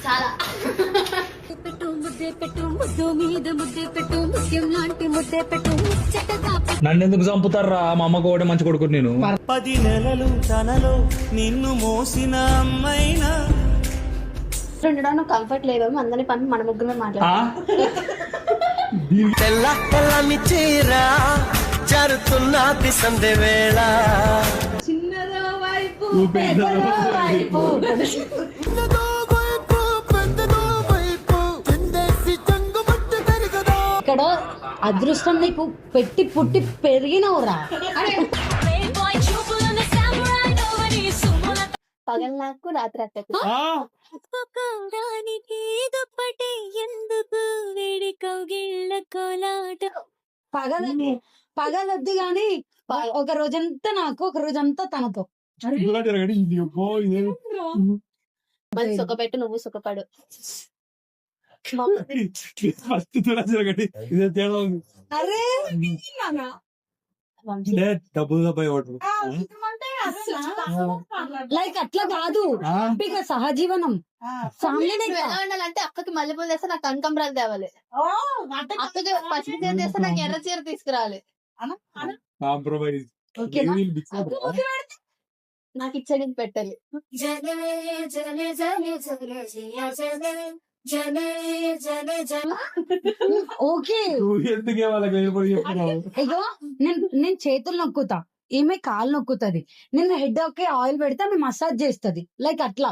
చాలా పెట్టు ముద్దే పెట్టు ముద్దు మీద ముద్దే పెట్టు ముత్యం లాంటి ముద్దే పెట్టు ముచ్చటగా నన్ను ఎందుకు చంపుతారా మా అమ్మకు ఒకటి మంచి కొడుకు నేను 10 నెలలు తనలో నిన్ను మోసిన అమ్మైనా ఉండడం కంఫర్ట్ లేదేమో అందరి పని మన ముగ్గురమే ఆ? మాట్లాడాలి. తెల్ల తెల్లని చీర జరుతున్నది సందే వేళ చిన్నదో వైపు నువ్వు పెద్దదో పెద్దదో వైపు. ఇక్కడ అదృష్టం నీకు పెట్టి పుట్టి పెరిగినవురా. పగలు నాకు రాత్రి అత్తకు. ఆ? పగలొద్దు గాని ఒక రోజంతా నాకు ఒక రోజంతా తనతో. ఇలా జరగండి. ఇది అబ్బో, ఇదేమి? మళ్ళీ సుఖపెట్టు నువ్వు సుఖపడు. ఫస్ట్ ఇలా జరగండి. ఇదే తేడా ఉంది. అరే లే, డబ్బులుగా పోయి ఒకటి. లైక్ అట్లా కాదు, ఇక సహజీవనం ఫ్యామిలీ నువ్వు ఎలా ఉండాలంటే అక్కకి మల్లెపూలు తెస్తే నాకు కనకంబరాలు తేవాలి, అక్కకి పసుపు చీర తెస్తే నాకు ఎర్ర చీర తీసుకురావాలి, కాంప్రమైజ్. ఓకేనా? వీళ్ళు mix అవుతారా? నాకు ఇచ్చేది పెట్టాలి. ఓకే నువ్వు ఎందుకే వాళ్ళకి వెళ్ళిపోయి చెప్తున్నావు? ఇగో నేను చేతులు నొక్కుతా, ఈమె కాలు నొక్కుతుంది, నేను హెడ్ కి ఆయిల్ పెడితే ఆమె మసాజ్ చేస్తుంది, లైక్ అట్లా